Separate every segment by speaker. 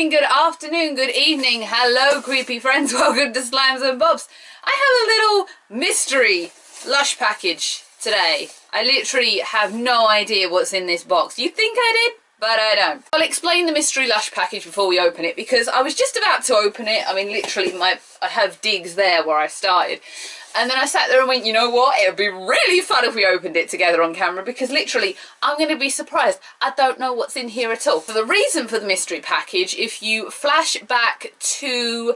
Speaker 1: morning, good afternoon, good evening. Hello, creepy friends. Welcome to Slimes and Bobs. I have a little mystery Lush package today. I literally have no idea what's in this box. You think I did? But I don't. I'll explain the mystery Lush package before we open it, because I was just about to open it. I mean, literally, I have digs there where I started. And then I sat there and went, you know what? It would be really fun if we opened it together on camera, because literally, I'm going to be surprised. I don't know what's in here at all. So the reason for the mystery package, if you flash back to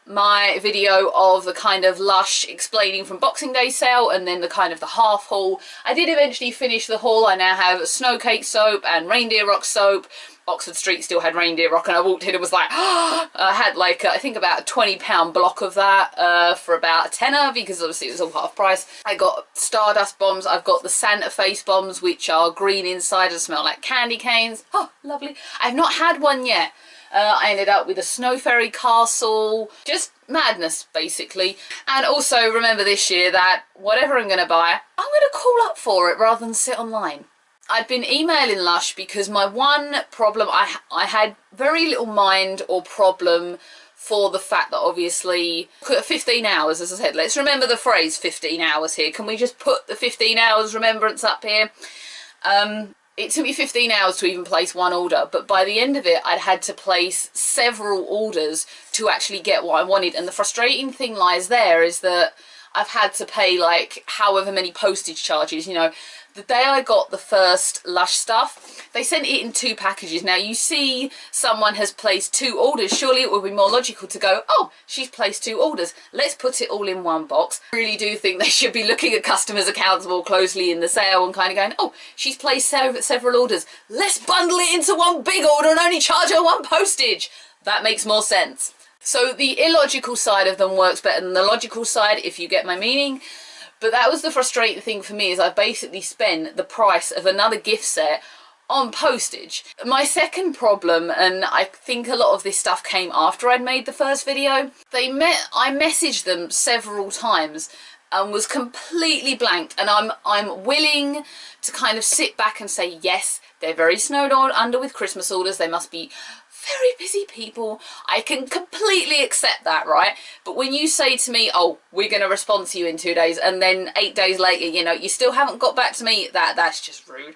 Speaker 1: my video of the kind of Lush explaining from Boxing Day sale and then the kind of the half haul, I did eventually finish the haul. I now have snow cake soap and reindeer rock soap. Oxford Street still had reindeer rock, and I walked in and was like, oh! I had like I think about a £20 block of that for about a tenner, because obviously it was all half price. I got Stardust bombs. I've got the Santa face bombs, which are green inside and smell like candy canes. Oh, lovely. I've not had one yet. I ended up with a Snow Fairy castle. Just madness, basically. And also remember this year that whatever I'm going to buy, I'm going to call up for it rather than sit online. I've been emailing Lush because my one problem, I had very little mind or problem for the fact that obviously 15 hours, as I said, let's remember the phrase 15 hours here. Can we just put the 15 hours remembrance up here? It took me 15 hours to even place one order, but by the end of it, I'd had to place several orders to actually get what I wanted. And the frustrating thing lies there is that I've had to pay like however many postage charges, you know. The day I got the first Lush stuff, they sent it in 2 packages. Now you see someone has placed 2 orders. Surely it would be more logical to go, oh, she's placed 2 orders. Let's put it all in one box. I really do think they should be looking at customers' accounts more closely in the sale and kind of going, oh, she's placed several orders. Let's bundle it into one big order and only charge her 1 postage. That makes more sense. So the illogical side of them works better than the logical side, if you get my meaning. But that was the frustrating thing for me, is I basically spent the price of another gift set on postage. My second problem, and I think a lot of this stuff came after I'd made the first video, I messaged them several times and was completely blanked. And I'm willing to kind of sit back and say, yes, they're very snowed under with Christmas orders. They must be very busy people. I can completely accept that, right? But when you say to me, oh, we're going to respond to you in 2 days, and then 8 days later, you know, you still haven't got back to me, that's just rude.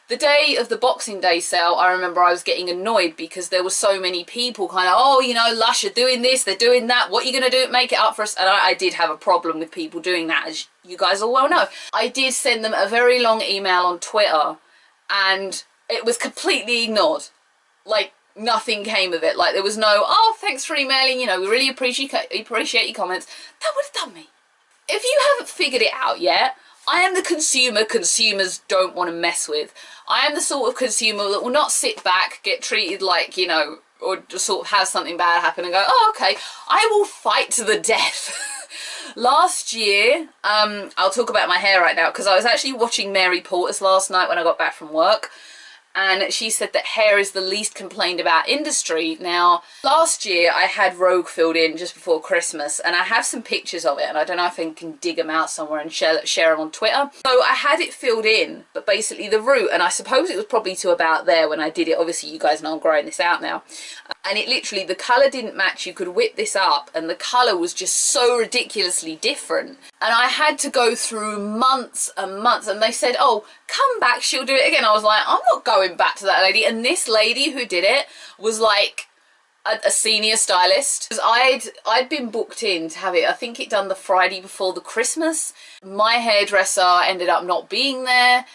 Speaker 1: The day of the Boxing Day sale, I remember I was getting annoyed because there were so many people kind of, oh, you know, Lush are doing this, they're doing that, what are you going to do? Make it up for us. And I did have a problem with people doing that, as you guys all well know. I did send them a very long email on Twitter, and it was completely ignored. Like, nothing came of it. Like, there was no, oh, thanks for emailing, you know, we really appreciate your comments. That would have done me. If you haven't figured it out yet, I am the consumer consumers don't want to mess with. I am the sort of consumer that will not sit back, get treated like, you know, or just sort of have something bad happen and go, oh, okay, I will fight to the death. Last year, I'll talk about my hair right now, because I was actually watching Mary Porter's last night when I got back from work. And she said that hair is the least complained about industry. Now, last year I had Rogue filled in just before Christmas, and I have some pictures of it, and I don't know if I can dig them out somewhere and share them on Twitter. So I had it filled in, but basically the root, and I suppose it was probably to about there when I did it. Obviously, you guys know I'm growing this out now. And it literally, the colour didn't match. You could whip this up, and the colour was just so ridiculously different. And I had to go through months and months, and they said, oh, come back, she'll do it again. I was like, I'm not going back to that lady. And this lady who did it was like a senior stylist. Because I'd been booked in to have it, I think it done the Friday before the Christmas. My hairdresser ended up not being there,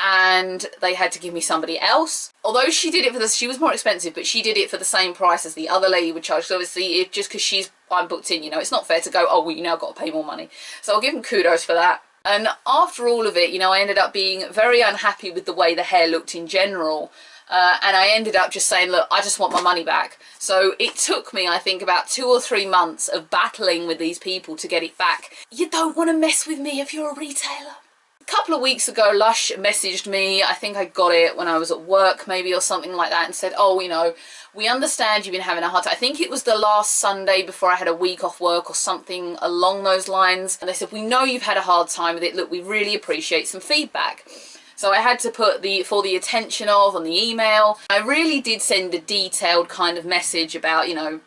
Speaker 1: and they had to give me somebody else. Although she did it for she was more expensive, but she did it for the same price as the other lady would charge. So obviously, just because I'm booked in, you know, it's not fair to go, oh, well, you now got to pay more money. So I'll give them kudos for that. And after all of it, you know, I ended up being very unhappy with the way the hair looked in general. And I ended up just saying, look, I just want my money back. So it took me, I think, about 2 or 3 months of battling with these people to get it back. You don't want to mess with me if you're a retailer. A couple of weeks ago, Lush messaged me. I think I got it when I was at work maybe, or something like that, and said, oh, you know, we understand you've been having a hard time. I think it was the last Sunday before I had a week off work or something along those lines. And they said, we know you've had a hard time with it. Look, we really appreciate some feedback. So I had to put for the attention of on the email. I really did send a detailed kind of message about, you know,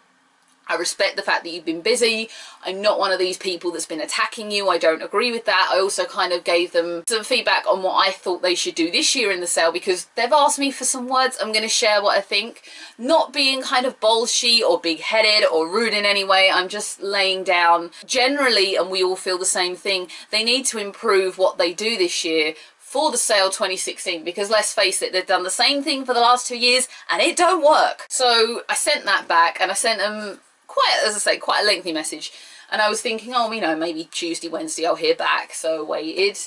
Speaker 1: I respect the fact that you've been busy. I'm not one of these people that's been attacking you. I don't agree with that. I also kind of gave them some feedback on what I thought they should do this year in the sale, because they've asked me for some words. I'm going to share what I think. Not being kind of bullshit or big-headed or rude in any way. I'm just laying down generally, and we all feel the same thing. They need to improve what they do this year for the sale 2016, because let's face it, they've done the same thing for the last 2 years and it don't work. So I sent that back, and I sent them quite, as I say, quite a lengthy message, and I was thinking, oh, you know, maybe Tuesday, Wednesday I'll hear back. So waited,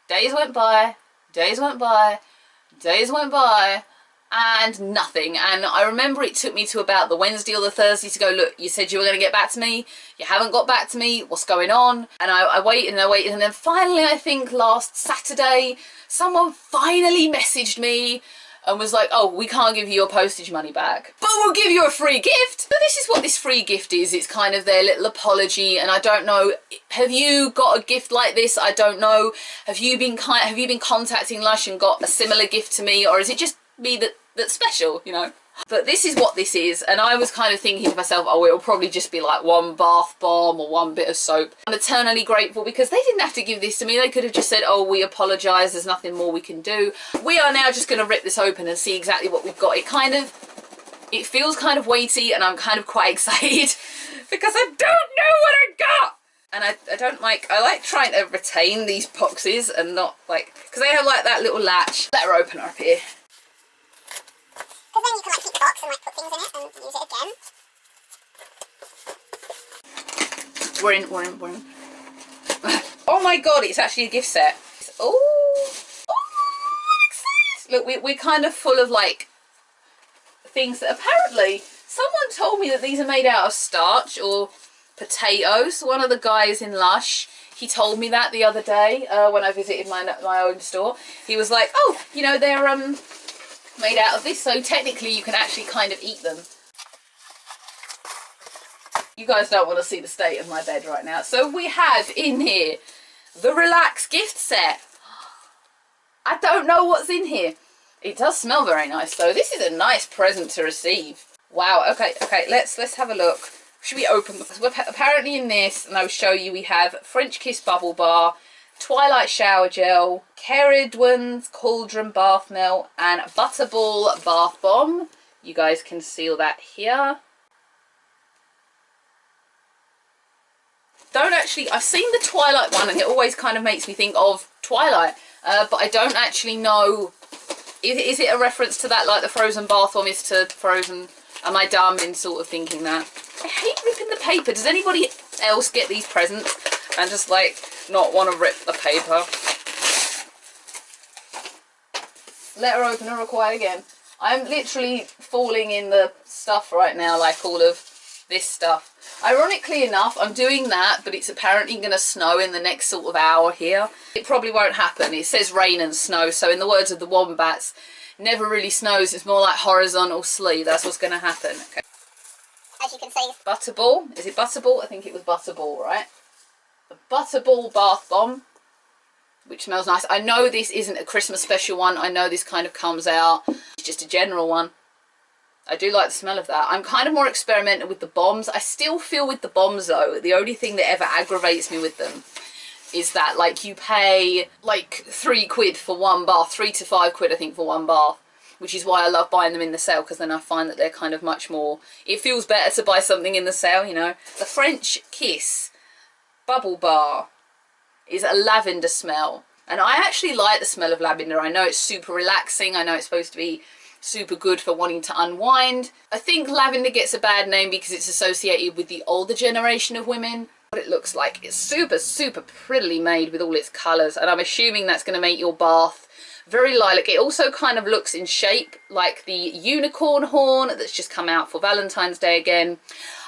Speaker 1: days went by, days went by, days went by, and nothing. And I remember it took me to about the Wednesday or the Thursday to go, look, you said you were going to get back to me, you haven't got back to me, what's going on? And I waited and I waited, and then finally, I think last Saturday, someone finally messaged me and was like, oh, we can't give you your postage money back, but we'll give you a free gift. So this is what this free gift is. It's kind of their little apology, and I don't know, have you got a gift like this? I don't know. Have you been contacting Lush and got a similar gift to me, or is it just me that's special, you know? But this is what this is, and I was kind of thinking to myself, oh, it'll probably just be like one bath bomb or one bit of soap. I'm eternally grateful because they didn't have to give this to me. They could have just said, oh, we apologise, there's nothing more we can do. We are now just going to rip this open and see exactly what we've got. It feels kind of weighty, and I'm kind of quite excited because I don't know what I got. And I like trying to retain these boxes and not like, because they have like that little latch. Let her open her up here.
Speaker 2: Because then you can like keep the box and like put things in it and use it again.
Speaker 1: We're in. Oh my god, it's actually a gift set. Oh, look, we're kind of full of like things that apparently someone told me that these are made out of starch or potatoes. One of the guys in Lush, he told me that the other day when I visited my own store. He was like, oh, you know, they're made out of this, so technically you can actually kind of eat them. You guys don't want to see the state of my bed right now. So we have in here the Relax gift set. I don't know what's in here. It does smell very nice though. This is a nice present to receive. Wow, okay, let's have a look. Should we open them? Apparently in this, and I'll show you, we have French Kiss Bubble Bar, Twilight Shower Gel, Keridwen's Cauldron Bath Melt, and Butterball Bath Bomb. You guys can see all that here. I've seen the Twilight one, and it always kind of makes me think of Twilight, but I don't actually know, is it a reference to that, like the Frozen Bath Bomb is to Frozen? Am I dumb in sort of thinking that? I hate ripping the paper. Does anybody else get these presents and just like not want to rip the paper? Let her open or quiet again. I'm literally falling in the stuff right now, like all of this stuff. Ironically enough, I'm doing that, but it's apparently going to snow in the next sort of hour here. It probably won't happen. It says rain and snow, so in the words of the wombats, never really snows. It's more like horizontal sleet. That's what's going to happen. Okay.
Speaker 2: As you can see.
Speaker 1: Butterball. Is it Butterball? I think it was Butterball, right? The Butterball Bath Bomb, which smells nice. I know this isn't a Christmas special one. I know this kind of comes out. It's just a general one. I do like the smell of that. I'm kind of more experimental with the bombs. I still feel with the bombs though, the only thing that ever aggravates me with them is that like you pay like £3 for one bath, 3 to 5 quid I think for one bath, which is why I love buying them in the sale, because then I find that they're kind of much more, it feels better to buy something in the sale, you know. The French Kiss Bubble Bar is a lavender smell, and I actually like the smell of lavender. I know it's super relaxing. I know it's supposed to be super good for wanting to unwind. I think lavender gets a bad name because it's associated with the older generation of women. What it looks like, it's super prettily made with all its colours, and I'm assuming that's going to make your bath very lilac. It also kind of looks in shape like the unicorn horn that's just come out for Valentine's Day again.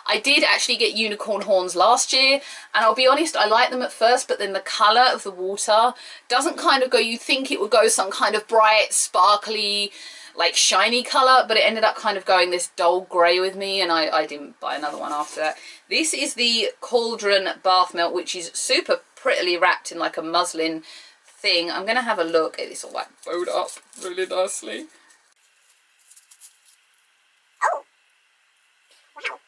Speaker 1: I did actually get unicorn horns last year, and I'll be honest, I liked them at first, but then the colour of the water doesn't kind of go, you think it would go some kind of bright, sparkly, like shiny colour, but it ended up kind of going this dull grey with me, and I didn't buy another one after that. This is the Cauldron Bath Melt, which is super prettily wrapped in like a muslin thing. I'm going to have a look at this all like fold up really nicely.
Speaker 2: Oh, wow.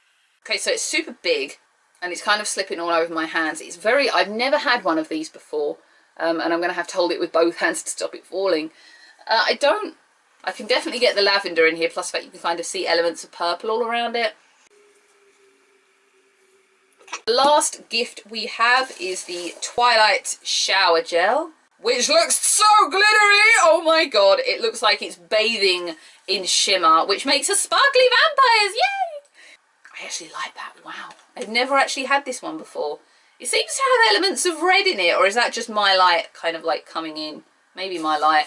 Speaker 1: Okay, so it's super big and it's kind of slipping all over my hands. It's very, I've never had one of these before, and I'm going to have to hold it with both hands to stop it falling. I can definitely get the lavender in here, plus the fact you can kind of see elements of purple all around it. The last gift we have is the Twilight Shower Gel, which looks so glittery. Oh my god, it looks like it's bathing in shimmer, which makes us sparkly vampires. Yay! I actually like that. Wow. I've never actually had this one before. It seems to have elements of red in it, or is that just my light kind of like coming in? Maybe my light.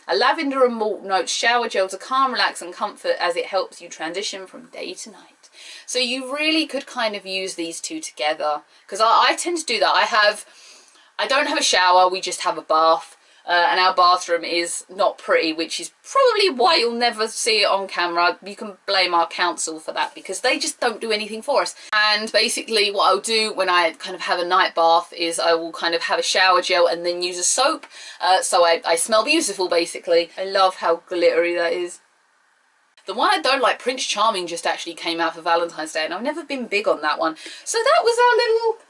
Speaker 1: A lavender and malt note shower gel to calm, relax and comfort as it helps you transition from day to night. So you really could kind of use these two together, because I tend to do that. I don't have a shower, we just have a bath, and our bathroom is not pretty, which is probably why you'll never see it on camera. You can blame our council for that, because they just don't do anything for us. And basically what I'll do when I kind of have a night bath is I will kind of have a shower gel and then use a soap, so I smell beautiful basically. I love how glittery that is. The one I don't like, Prince Charming, just actually came out for Valentine's Day and I've never been big on that one. So that was our little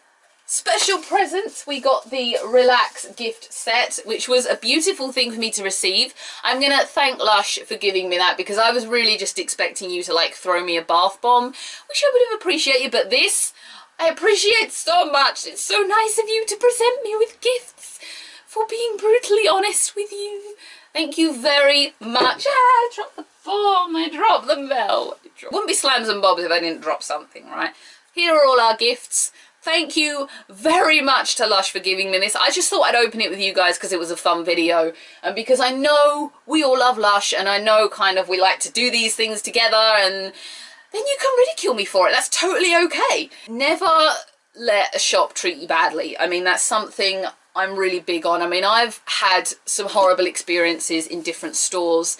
Speaker 1: special presents. We got the Relax gift set, which was a beautiful thing for me to receive. I'm gonna thank Lush for giving me that, because I was really just expecting you to like throw me a bath bomb, which I would have appreciated, but this I appreciate so much. It's so nice of you to present me with gifts, for being brutally honest with you. Thank you very much. I dropped the bomb, I dropped the bell. Wouldn't be Slams and Bobs if I didn't drop something, right? Here are all our gifts. Thank you very much to Lush for giving me this. I just thought I'd open it with you guys because it was a fun video, and because I know we all love Lush, and I know kind of we like to do these things together, and then you can ridicule me for it. That's totally okay. Never let a shop treat you badly. I mean, that's something I'm really big on. I mean, I've had some horrible experiences in different stores.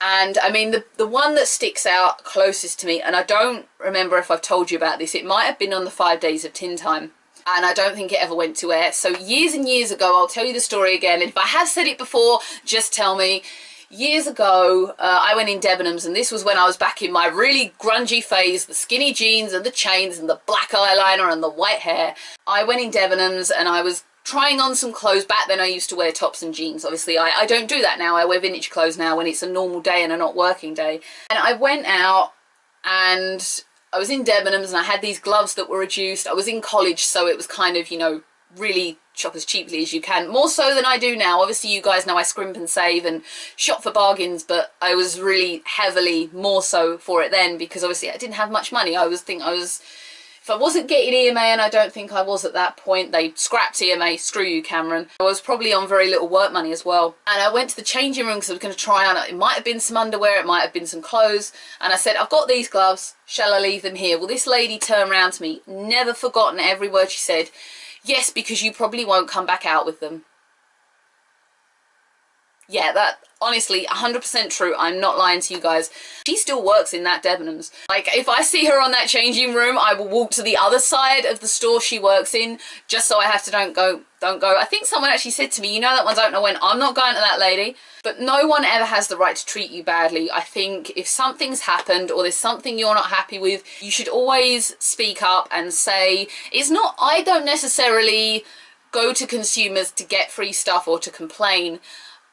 Speaker 1: And I mean, the one that sticks out closest to me, and I don't remember if I've told you about this, it might have been on the 5 days of TinTime, and I don't think it ever went to air. So years and years ago, I'll tell you the story again. And if I have said it before, just tell me. Years ago, I went in Debenhams, and this was when I was back in my really grungy phase, the skinny jeans and the chains and the black eyeliner and the white hair. I went in Debenhams and I was trying on some clothes. Back then I used to wear tops and jeans. Obviously I don't do that now. I wear vintage clothes now when it's a normal day and a not working day. And I went out and I was in Debenhams and I had these gloves that were reduced. I was in college, so it was kind of, you know, really shop as cheaply as you can, more so than I do now. Obviously you guys know I scrimp and save and shop for bargains, but I was really heavily more so for it then, because obviously I didn't have much money. If I wasn't getting EMA, and I don't think I was at that point, they scrapped EMA, screw you Cameron. I was probably on very little work money as well. And I went to the changing room because I was going to try on, it might have been some underwear, it might have been some clothes, and I said, I've got these gloves, shall I leave them here? Well, this lady turned around to me, never forgotten every word she said, yes, because you probably won't come back out with them. Yeah, that, honestly, 100% true. I'm not lying to you guys. She still works in that Debenhams. Like, if I see her on that changing room, I will walk to the other side of the store she works in, just so I have to don't go. I think someone actually said to me, you know that one, don't know when. I'm not going to that lady. But no one ever has the right to treat you badly. I think if something's happened or there's something you're not happy with, you should always speak up and say, it's not, I don't necessarily go to consumers to get free stuff or to complain.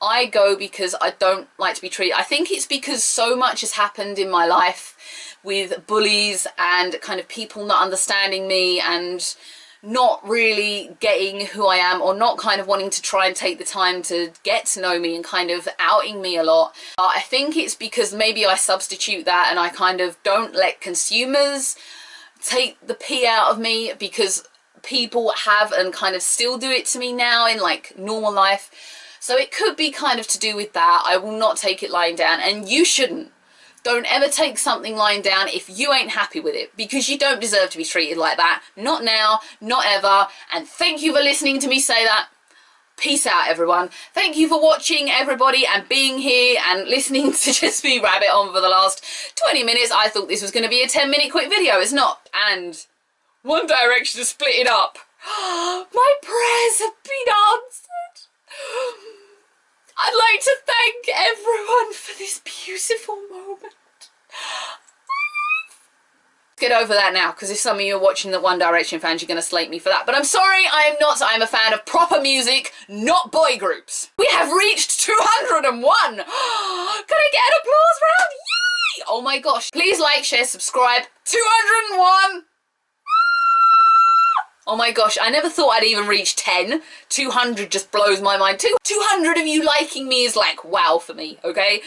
Speaker 1: I go because I don't like to be treated. I think it's because so much has happened in my life with bullies and kind of people not understanding me and not really getting who I am, or not kind of wanting to try and take the time to get to know me and kind of outing me a lot. I think it's because maybe I substitute that and I kind of don't let consumers take the pee out of me, because people have and kind of still do it to me now in like normal life. So it could be kind of to do with that. I will not take it lying down, and you shouldn't. Don't ever take something lying down if you ain't happy with it, because you don't deserve to be treated like that. Not now, not ever. And thank you for listening to me say that. Peace out, everyone. Thank you for watching, everybody, and being here and listening to just me rabbit on for the last 20 minutes. I thought this was going to be a 10-minute quick video. It's not. And One Direction is splitting up. My prayers have been answered. I'd like to thank everyone for this beautiful moment. Get over that now, because if some of you are watching the One Direction fans, you're going to slate me for that. But I'm sorry, I'm not. I'm a fan of proper music, not boy groups. We have reached 201. Can I get an applause round? Yay! Oh my gosh. Please like, share, subscribe. 201. Oh my gosh, I never thought I'd even reach 10. 200 just blows my mind. 200 of you liking me is like wow for me, okay?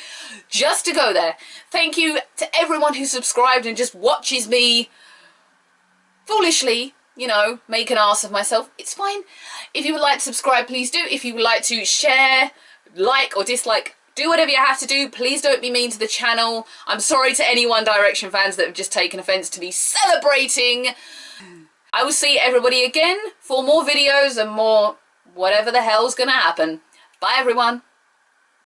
Speaker 1: Just to go there. Thank you to everyone who subscribed and just watches me foolishly, you know, make an ass of myself. It's fine. If you would like to subscribe, please do. If you would like to share, like or dislike, do whatever you have to do. Please don't be mean to the channel. I'm sorry to any One Direction fans that have just taken offense to me celebrating. I will see everybody again for more videos and more whatever the hell's gonna happen. Bye everyone.